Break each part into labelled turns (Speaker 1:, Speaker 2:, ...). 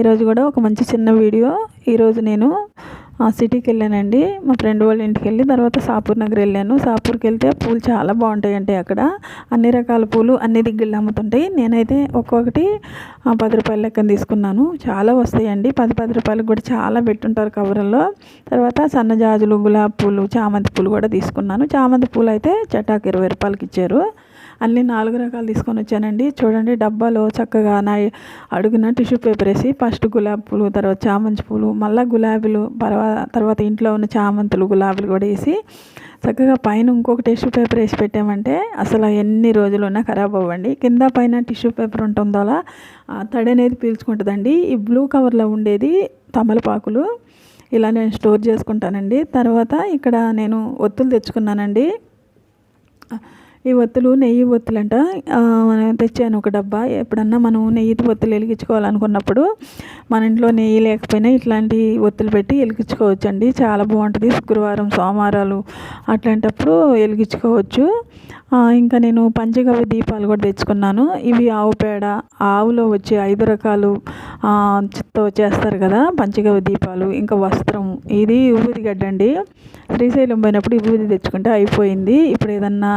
Speaker 1: ఈరోజు కూడా ఒక మంచి చిన్న వీడియో. ఈరోజు నేను సిటీకి వెళ్ళానండి. మా ఫ్రెండ్ వాళ్ళ ఇంటికి వెళ్ళి తర్వాత సాపూర్ నగర్ వెళ్ళాను. సాపూర్కి వెళ్తే పూలు చాలా బాగుంటాయండి. అక్కడ అన్ని రకాల పూలు అన్ని దిగ్గుళ్ళు అమ్ముతుంటాయి. నేనైతే ఒక్కొక్కటి 10 రూపాయల లెక్కన తీసుకున్నాను. చాలా వస్తాయండి. 10 రూపాయలకు కూడా చాలా పెట్టుంటారు కవర్లో. తర్వాత సన్నజాజులు, గులాబీ పూలు, చామంతి పూలు కూడా తీసుకున్నాను. చామంతి పూలు అయితే చెట్టాకు 20 రూపాయలకి ఇచ్చారు. అన్నీ 4 రకాలు తీసుకొని వచ్చానండి. చూడండి డబ్బాలో చక్కగా నా అడుగున టిష్యూ పేపర్ వేసి ఫస్ట్ గులాబీ పూలు, తర్వాత చామంతి పూలు, మళ్ళీ గులాబీలు, తర్వాత ఇంట్లో ఉన్న చామంతులు, గులాబీలు కూడా వేసి చక్కగా పైన ఇంకొక టిష్యూ పేపర్ వేసి పెట్టామంటే అసలు ఎన్ని రోజులు ఉన్నా ఖరాబ్ అవ్వండి. కింద పైన టిష్యూ పేపర్ ఉంటుందో అలా తడి అనేది పీల్చుకుంటుందండి. ఈ బ్లూ కవర్లో ఉండేది తమలపాకులు. ఇలా నేను స్టోర్ చేసుకుంటానండి. తర్వాత ఇక్కడ నేను ఒత్తులు తెచ్చుకున్నానండి. ఈ ఒత్తులు నెయ్యి ఒత్తులంట. తెచ్చాను ఒక డబ్బా. ఎప్పుడన్నా మనం నెయ్యి ఒత్తులు వెలిగించుకోవాలనుకున్నప్పుడు మన ఇంట్లో నెయ్యి లేకపోయినా ఇట్లాంటి ఒత్తులు పెట్టి వెలిగించుకోవచ్చండి. చాలా బాగుంటుంది. శుక్రవారం, సోమవారాలు అట్లాంటప్పుడు వెలిగించుకోవచ్చు. ఇంకా నేను పంచగవ్య దీపాలు కూడా తెచ్చుకున్నాను. ఇవి ఆవు పేడ, ఆవులో వచ్చే 5 రకాలు తో చేస్తారు కదా పంచగవ్య దీపాలు. ఇంకా వస్త్రం, ఇది విభూది గడ్డ అండి. శ్రీశైలం పోయినప్పుడు విభూది తెచ్చుకుంటే అయిపోయింది. ఇప్పుడు ఏదన్నా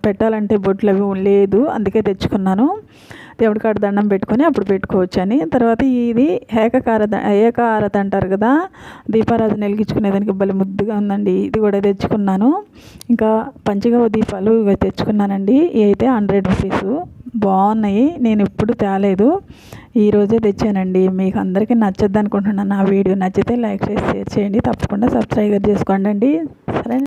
Speaker 1: పెట్టాలంటే బొట్లు అవి లేదు, అందుకే తెచ్చుకున్నాను. దేవుడి కాడ దండం పెట్టుకొని అప్పుడు పెట్టుకోవచ్చు అని. తర్వాత ఇది ఏకారత అంటారు కదా, దీపారాధన వెలిగించుకునేదానికి భలే ముద్దుగా ఉందండి. ఇది కూడా తెచ్చుకున్నాను. ఇంకా పంచగవ్య దీపాలు ఇవి తెచ్చుకున్నానండి. ఇవి అయితే 100 రూపీస్ బాగున్నాయి. నేను ఎప్పుడు తేలేదు, ఈరోజే తెచ్చానండి. మీకు అందరికీ నచ్చద్దు అనుకుంటున్నాను. నా వీడియో నచ్చితే లైక్ చేసి షేర్ చేయండి. తప్పకుండా సబ్స్క్రైబ్ చేసుకోండి. సరే.